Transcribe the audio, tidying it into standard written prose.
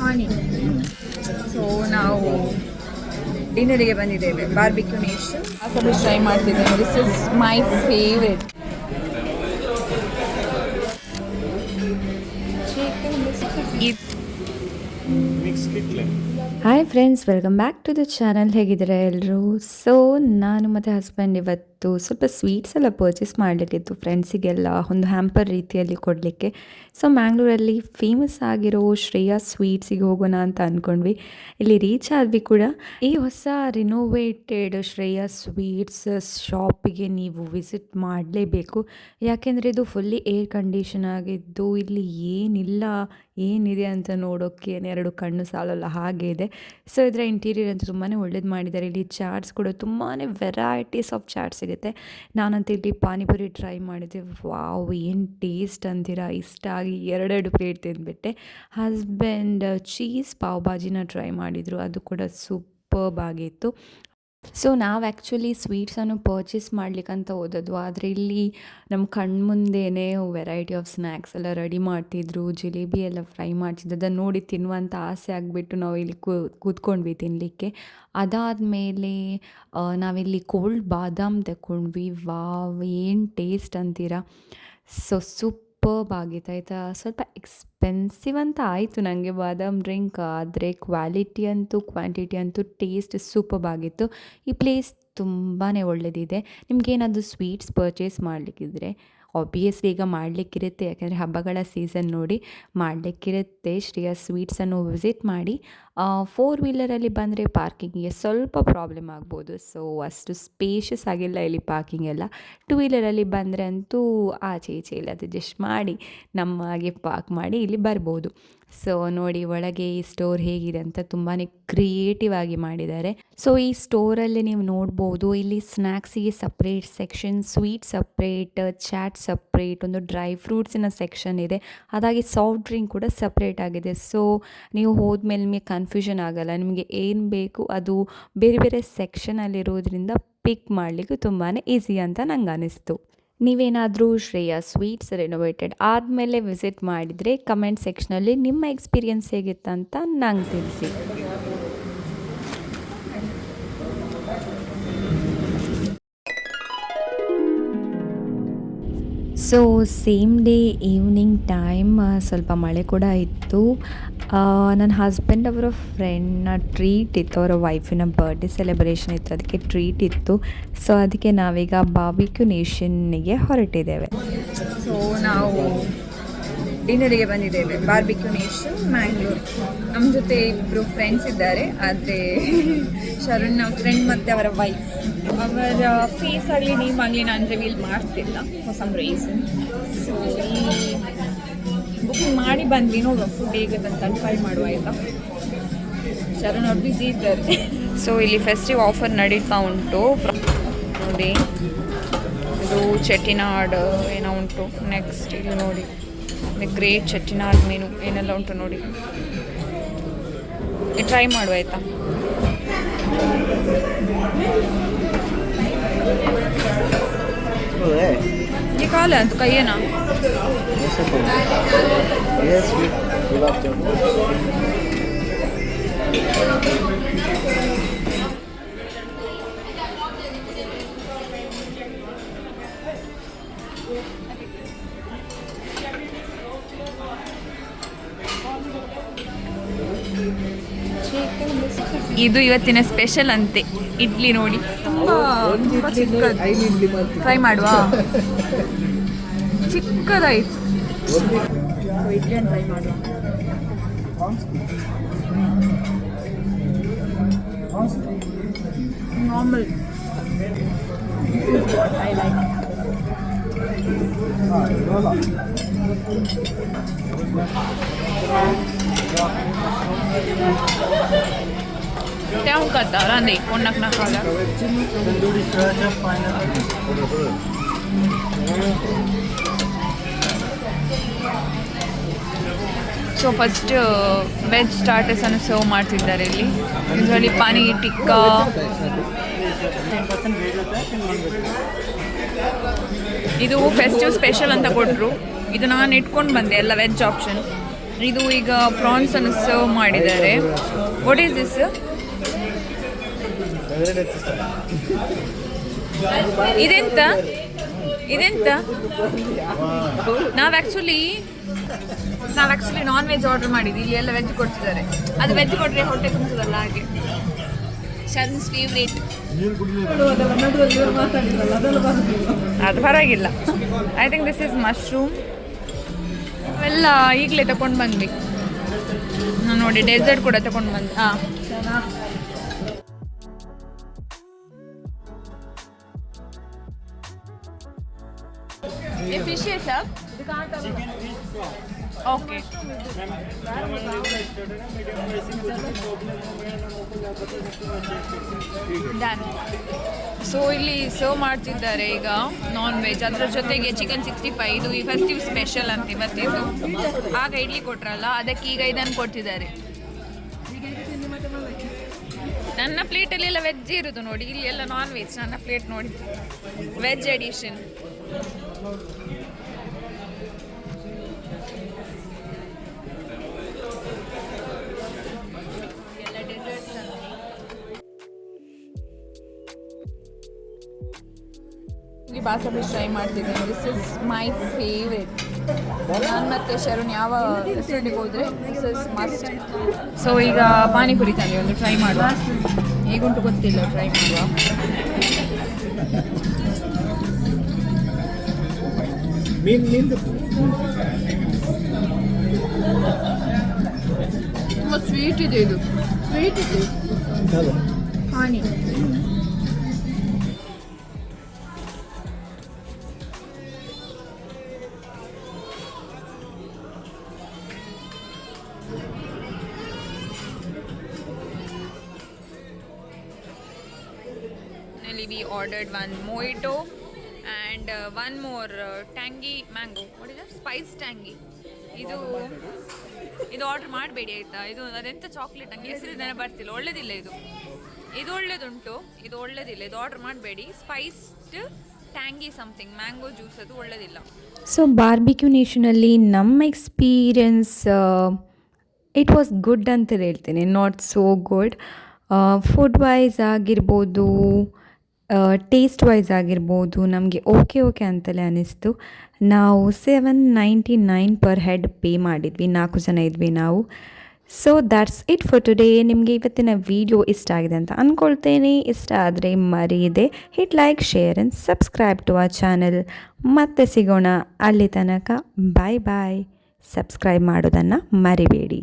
ಹಾನಿ. ಸೊ ನಾವು ಡಿನ್ನರಿಗೆ ಬಂದಿದ್ದೇವೆ. ಬಾರ್ಬಿಕ್ಯೂ ನೇಷನ್ ಅಸಲು ಟ್ರೈ ಮಾಡ್ತಿದ್ದೇನೆ. This is my favourite. Hi friends, welcome back to the channel. ಹೇಗಿದ್ದಾರೆ ಎಲ್ಲರೂ? ಸೊ ನಾನು ಮತ್ತು ಹಸ್ಬೆಂಡ್ ಇವತ್ತು ಸ್ವಲ್ಪ ಸ್ವೀಟ್ಸ್ ಎಲ್ಲ ಪರ್ಚೇಸ್ ಮಾಡಲಿಕ್ಕಿತ್ತು ಫ್ರೆಂಡ್ಸಿಗೆಲ್ಲ ಒಂದು ಹ್ಯಾಂಪರ್ ರೀತಿಯಲ್ಲಿ ಕೊಡಲಿಕ್ಕೆ. ಸೊ ಮ್ಯಾಂಗ್ಳೂರಲ್ಲಿ ಫೇಮಸ್ ಆಗಿರೋ ಶ್ರೇಯಾ ಸ್ವೀಟ್ಸಿಗೆ ಹೋಗೋಣ ಅಂತ ಅಂದ್ಕೊಂಡ್ವಿ. ಇಲ್ಲಿ ರೀಚ್ ಆದ್ವಿ ಕೂಡ. ಈ ಹೊಸ ರಿನೋವೇಟೆಡ್ ಶ್ರೇಯಾ ಸ್ವೀಟ್ಸ್ ಶಾಪಿಗೆ ನೀವು ವಿಸಿಟ್ ಮಾಡಲೇಬೇಕು. ಯಾಕೆಂದರೆ ಇದು ಫುಲ್ಲಿ ಏರ್ ಕಂಡೀಷನ್ ಆಗಿದ್ದು ಇಲ್ಲಿ ಏನಿದೆ ಅಂತ ನೋಡೋಕ್ಕೆ ಎರಡು ಕಣ್ಣು ಸಾಲಲ್ಲ, ಹಾಗೆ ಇದೆ. ಸೊ ಇದರ ಇಂಟೀರಿಯರ್ ಅಂತೂ ತುಂಬಾ ಒಳ್ಳೇದು ಮಾಡಿದ್ದಾರೆ. ಇಲ್ಲಿ ಚಾಟ್ಸ್ ಕೂಡ ತುಂಬಾ ವೆರೈಟೀಸ್ ಆಫ್ ಚಾಟ್ ಸಿಗುತ್ತೆ. ನಾನಂತೂ ಇಲ್ಲಿ ಪಾನಿಪುರಿ ಟ್ರೈ ಮಾಡಿದ್ದೆ. ವಾವ್, ಏನು ಟೇಸ್ಟ್ ಅಂತೀರಾ! ಇಷ್ಟ ಆಗಿ 2 ಪ್ಲೇಟ್ ತಿಂದುಬಿಟ್ಟೆ. ಹಸ್ಬೆಂಡ್ ಚೀಸ್ ಪಾವ್ ಭಾಜಿನ ಟ್ರೈ ಮಾಡಿದರು, ಅದು ಕೂಡ ಸೂಪರ್ಬ್ ಆಗಿತ್ತು. ಸೊ ನಾವು ಆ್ಯಕ್ಚುಲಿ ಸ್ವೀಟ್ಸನ್ನು ಪರ್ಚೇಸ್ ಮಾಡ್ಲಿಕ್ಕಂತ ಹೋದದ್ದು, ಆದರೆ ಇಲ್ಲಿ ನಮ್ಮ ಕಣ್ಮುಂದೆಯೇ ವೆರೈಟಿ ಆಫ್ ಸ್ನ್ಯಾಕ್ಸ್ ಎಲ್ಲ ರೆಡಿ ಮಾಡ್ತಿದ್ರು. ಜಿಲೇಬಿ ಎಲ್ಲ ಫ್ರೈ ಮಾಡ್ತಿದ್ರು. ಅದನ್ನು ನೋಡಿ ತಿನ್ನುವಂಥ ಆಸೆ ಆಗಿಬಿಟ್ಟು ನಾವು ಇಲ್ಲಿ ಕೂತ್ಕೊಂಡ್ವಿ ತಿನ್ನಲಿಕ್ಕೆ. ಅದಾದಮೇಲೆ ನಾವಿಲ್ಲಿ ಕೋಲ್ಡ್ ಬಾದಾಮ್ ತಗೊಂಡ್ವಿ. ವಾವ್, ಏನು ಟೇಸ್ಟ್ ಅಂತೀರಾ! ಸೊ ಸೂಪರ್ಬ್ ಆಗಿತ್ತು ಆಯಿತಾ. ಸ್ವಲ್ಪ ಎಕ್ಸ್ಪೆನ್ಸಿವ್ ಅಂತ ಆಯಿತು ನನಗೆ ಬಾದಾಮ್ ಡ್ರಿಂಕ್, ಆದರೆ ಕ್ವಾಂಟಿಟಿ ಅಂತೂ ಟೇಸ್ಟ್ ಸೂಪರ್ಬ್ ಆಗಿತ್ತು. ಈ ಪ್ಲೇಸ್ ತುಂಬಾ ಒಳ್ಳೆಯದಿದೆ. ನಿಮಗೇನಾದರೂ ಸ್ವೀಟ್ಸ್ ಪರ್ಚೇಸ್ ಮಾಡಲಿಕ್ಕಿದ್ರೆ ಆಬ್ವಿಯಸ್ಲಿ ಈಗ ಮಾಡಲಿಕ್ಕಿರುತ್ತೆ, ಯಾಕೆಂದರೆ ಹಬ್ಬಗಳ ಸೀಸನ್ ನೋಡಿ ಮಾಡಲಿಕ್ಕಿರುತ್ತೆ. ಶ್ರೇಯಾ ಸ್ವೀಟ್ಸನ್ನು ವಿಸಿಟ್ ಮಾಡಿ. 4 ವೀಲರಲ್ಲಿ ಬಂದರೆ ಪಾರ್ಕಿಂಗಿಗೆ ಸ್ವಲ್ಪ ಪ್ರಾಬ್ಲಮ್ ಆಗ್ಬೋದು. ಸೊ ಅಷ್ಟು ಸ್ಪೇಷಿಯಸ್ ಆಗಿಲ್ಲ ಇಲ್ಲಿ ಪಾರ್ಕಿಂಗ್ ಎಲ್ಲ. 2 ವೀಲರಲ್ಲಿ ಬಂದರೆ ಅಂತೂ ಆಚೆ ಈಚೆ ಇಲ್ಲ, ಅದು ಜಸ್ಟ್ ಮಾಡಿ ನಮ್ಮಾಗೆ ಪಾರ್ಕ್ ಮಾಡಿ ಇಲ್ಲಿ ಬರ್ಬೋದು. ಸೊ ನೋಡಿ ಒಳಗೆ ಈ ಸ್ಟೋರ್ ಹೇಗಿದೆ ಅಂತ ತುಂಬಾ ಕ್ರಿಯೇಟಿವ್ ಆಗಿ ಮಾಡಿದ್ದಾರೆ. ಸೊ ಈ ಸ್ಟೋರಲ್ಲಿ ನೀವು ನೋಡ್ಬೋದು, ಇಲ್ಲಿ ಸ್ನ್ಯಾಕ್ಸಿಗೆ separate section, sweet separate, chaat separate, ಒಂದು ಡ್ರೈ ಫ್ರೂಟ್ಸಿನ ಸೆಕ್ಷನ್ ಇದೆ. ಹಾಗಾಗಿ ಸಾಫ್ಟ್ ಡ್ರಿಂಕ್ ಕೂಡ ಸಪ್ರೇಟ್ ಆಗಿದೆ. ಸೊ ನೀವು ಹೋದ್ಮೇಲೆ ನಿಮಗೆ ಕನ್ಫ್ಯೂಷನ್ ಆಗಲ್ಲ. ನಿಮಗೆ ಏನು ಬೇಕು ಅದು ಬೇರೆ ಬೇರೆ ಸೆಕ್ಷನಲ್ಲಿರೋದ್ರಿಂದ ಪಿಕ್ ಮಾಡಲಿಕ್ಕೆ ತುಂಬಾ ಈಸಿ ಅಂತ ನಂಗೆ ಅನ್ನಿಸ್ತು. ನೀವೇನಾದರೂ ಶ್ರೇಯಾ ಸ್ವೀಟ್ಸ್ ರಿನೋವೇಟೆಡ್ ಆದಮೇಲೆ ವಿಸಿಟ್ ಮಾಡಿದರೆ ಕಮೆಂಟ್ ಸೆಕ್ಷನಲ್ಲಿ ನಿಮ್ಮ ಎಕ್ಸ್ಪೀರಿಯನ್ಸ್ ಹೇಗಿತ್ತಂತ ನಂಗೆ ತಿಳಿಸಿ. So same day evening time ಸ್ವಲ್ಪ ಮಳೆ ಕೂಡ ಇತ್ತು. ನನ್ನ ಹಸ್ಬೆಂಡ್ ಅವರ ಫ್ರೆಂಡ್ನ ಟ್ರೀಟ್ ಇತ್ತು, ಅವರ ವೈಫಿನ ಬರ್ಡೇ ಸೆಲೆಬ್ರೇಷನ್ ಇತ್ತು, ಅದಕ್ಕೆ ಟ್ರೀಟ್ ಇತ್ತು. ಸೊ ಅದಕ್ಕೆ ನಾವೀಗ ಬಾರ್ಬಿಕ್ಯೂ ನೇಷನ್ನಿಗೆ ಹೊರಟಿದ್ದೇವೆ. ಸೊ ನಾವು ಡಿನ್ನರಿಗೆ ಬಂದಿದ್ದೇವೆ. Barbecue nation Mangalore. ನಮ್ಮ ಜೊತೆ ಇಬ್ಬರು ಫ್ರೆಂಡ್ಸ್ ಇದ್ದಾರೆ, ಆದರೆ ಶರಣ್ ಫ್ರೆಂಡ್ ಮತ್ತು ಅವರ ವೈಫ್, ಅವರ ಫೇಸ್ ಆಗಲಿ ನೇಮ್ ಆಗಲಿ ನಾನು ರಿವೀಲ್ ಮಾಡ್ತಿಲ್ಲ ಫಾರ್ ಸಮ್ ರೀಸನ್. ಸೊ ಈ ಬುಕಿಂಗ್ ಮಾಡಿ ಬಂದ್ವಿ, ನೋಡುವ ಫುಡ್ ಹೇಗಿದೆ ಅಂತ ಟ್ರೈ ಮಾಡುವ ಆಯಿತಾ. ಶರಣ್ ಅವ್ರು ಬಿಸಿ ಇದ್ದಾರೆ. ಸೊ ಇಲ್ಲಿ ಫೆಸ್ಟಿವ್ ಆಫರ್ ನಡೀತಾ ಉಂಟು ನೋಡಿ. ಇದು ಚೆಟ್ಟಿನಾಡ್ ಏನೋ ಉಂಟು. ನೆಕ್ಸ್ಟ್ ಇಲ್ಲಿ ನೋಡಿ ಗ್ರೇಟ್ ಚೆಟ್ಟಿನಾಡ್ ಮೆನು ಏನೆಲ್ಲ ಉಂಟು ನೋಡಿ, ಟ್ರೈ ಮಾಡುವ ಆಯಿತಾ. ये काला है तो कहिए ना. ಇದು ಇವತ್ತಿನ ಸ್ಪೆಷಲ್ ಅಂತೆ, ಇಡ್ಲಿ ನೋಡಿ. ತುಂಬ ಚಿಕ್ಕದು. ಟ್ರೈ ಮಾಡುವ, ಚಿಕ್ಕದಾಯಿತು. ಇಡ್ಲಿ ಅಂತ ಟ್ರೈ ಮಾಡುವ. Normal I like. Teo kata rani konak na kala. So first veg ಸ್ಟಾರ್ಟರ್ಸನ್ನು ಸರ್ವ್ ಮಾಡ್ತಿದ್ದಾರೆ ಇಲ್ಲಿ. ಇದರಲ್ಲಿ ಪಾನಿ ಟಿಕ್ಕಾ, ಇದು ಫೆಸ್ಟಿವ್ ಸ್ಪೆಷಲ್ ಅಂತ ಕೊಟ್ಟರು. ಇದು ನಾನು ಇಟ್ಕೊಂಡು ಬಂದೆ ಎಲ್ಲ ವೆಜ್ ಆಪ್ಷನ್. ಇದು ಈಗ ಪ್ರಾನ್ಸ್ ಅನ್ನು ಸರ್ವ್ ಮಾಡಿದ್ದಾರೆ. What is this? ಇದೆಂತ ನಾವು ಆ್ಯಕ್ಚುಲಿ ನಾನ್ ವೆಜ್ ಆರ್ಡರ್ ಮಾಡಿದ್ವಿ. ಇಲ್ಲಿ ಎಲ್ಲ ವೆಜ್ ಕೊಡ್ತಿದ್ದಾರೆ. ಅದು ವೆಜ್ ಕೊಟ್ಟರೆ ಹೊಟ್ಟೆ ತುಂಬ್ತದಲ್ಲ, ಹಾಗೆ. ಶರಣ್ಸ್ ಫೇವ್ರೇಟ್. ಅದು ಪರವಾಗಿಲ್ಲ. I think this is mushroom. ಅವೆಲ್ಲ ಈಗಲೇ ತಗೊಂಡು ಬಂದ್ವಿ. ನಾನು ನೋಡಿ ಡೆಸರ್ಟ್ ಕೂಡ ತಗೊಂಡು ಬಂದು. ಹಾಂ, ये फिश है सब? Okay, done. ಸೊ ಇಲ್ಲಿ ಸರ್ವ್ ಮಾಡ್ತಿದ್ದಾರೆ ಈಗ ನಾನ್ ವೆಜ್. ಅದರ ಜೊತೆಗೆ ಚಿಕನ್ 65. ಇದು ಈ ಫೆಸ್ಟಿವ್ ಸ್ಪೆಷಲ್ ಅಂತ ಇವತ್ತಿದ್ದು. ಆಗ ಇಡ್ಲಿ ಕೊಟ್ರಲ್ಲ, ಅದಕ್ಕೆ ಈಗ ಇದನ್ನು ಕೊಡ್ತಿದ್ದಾರೆ. ನನ್ನ ಪ್ಲೇಟಲ್ಲಿ ಎಲ್ಲ ವೆಜ್ ಇರೋದು ನೋಡಿ, ಇಲ್ಲಿ ಎಲ್ಲ ನಾನ್ ವೆಜ್. ನನ್ನ ಪ್ಲೇಟ್ ನೋಡಿ, ವೆಜ್ ಎಡಿಷನ್. ಎಲ್ಲ ಡೆಸರ್ಟ್ಸ್ ಅಂತ. ಇಲ್ಲಿ ಬಾಸ ಫಿಶ್ ಟ್ರೈ ಮಾಡ್ತಿದ್ದೀನಿ. This is my favourite. ನಾನು ಮತ್ತು ಶರಣ್ ಯಾವ ರೆಸ್ಟೋರೆಂಟಿಗೆ ಹೋದರೆ ದಿಸ್ ಇಸ್ ಮಸ್ಟ್. ಸೊ ಈಗ ಪಾನಿಪುರಿ ತಂದೆ ಒಂದು ಟ್ರೈ ಮಾಡುವ. ಹೇಗುಂಟು ಗೊತ್ತಿಲ್ಲ, ಟ್ರೈ ಮಾಡುವ. ತುಂಬ ಸ್ವೀಟ್ ಇದೆ. ಇದು ಸ್ವೀಟ್ ಇದೆ, ಹಾನಿ. We ordered one mojito and one more tangy mango. What is that? Spice tangy. ಇದು ಆರ್ಡರ್ ಮಾಡಬೇಡಿ ಆಯಿತಾ. ಇದು ಅದೆಂತ ಚಾಕ್ಲೇಟ್, ನನಗೆ ಹೆಸರು ನೆನಪು ಬರ್ತಿಲ್ಲ. ಒಳ್ಳೇದಿಲ್ಲ ಇದು ಒಳ್ಳೇದುಂಟು, ಇದು ಒಳ್ಳೇದಿಲ್ಲ. ಇದು ಆರ್ಡರ್ ಮಾಡಬೇಡಿ. ಸ್ಪೈಸ್ಡ್ ಟ್ಯಾಂಗಿ ಸಮಥಿಂಗ್ ಮ್ಯಾಂಗೋ ಜ್ಯೂಸ್, ಅದು ಒಳ್ಳೇದಿಲ್ಲ. ಸೊ ಬಾರ್ಬಿಕ್ಯೂ ನೇಷನಲ್ಲಿ ನಮ್ಮ ಎಕ್ಸ್ಪೀರಿಯನ್ಸ್ ಇಟ್ ವಾಸ್ ಗುಡ್ ಅಂತ ಹೇಳ್ತೀನಿ, not so good. Food wise ಆಗಿರ್ಬೋದು, ಟೇಸ್ಟ್ ವೈಸ್ ಆಗಿರ್ಬೋದು, ನಮಗೆ ಓಕೆ ಅಂತಲೇ ಅನ್ನಿಸ್ತು. ನಾವು 799 ಪರ್ ಹೆಡ್ ಪೇ ಮಾಡಿದ್ವಿ. 4 ಜನ ಇದ್ವಿ ನಾವು. So that's it for today. ನಿಮಗೆ ಇವತ್ತಿನ ವಿಡಿಯೋ ಇಷ್ಟ ಆಗಿದೆ ಅಂತ ಅಂದ್ಕೊಳ್ತೇನೆ. ಇಷ್ಟ ಆದರೆ ಮರೆಯದೆ hit like, share and subscribe to our channel. ಮತ್ತೆ ಸಿಗೋಣ. ಅಲ್ಲಿ ತನಕ ಬಾಯ್. ಸಬ್ಸ್ಕ್ರೈಬ್ ಮಾಡೋದನ್ನು ಮರಿಬೇಡಿ.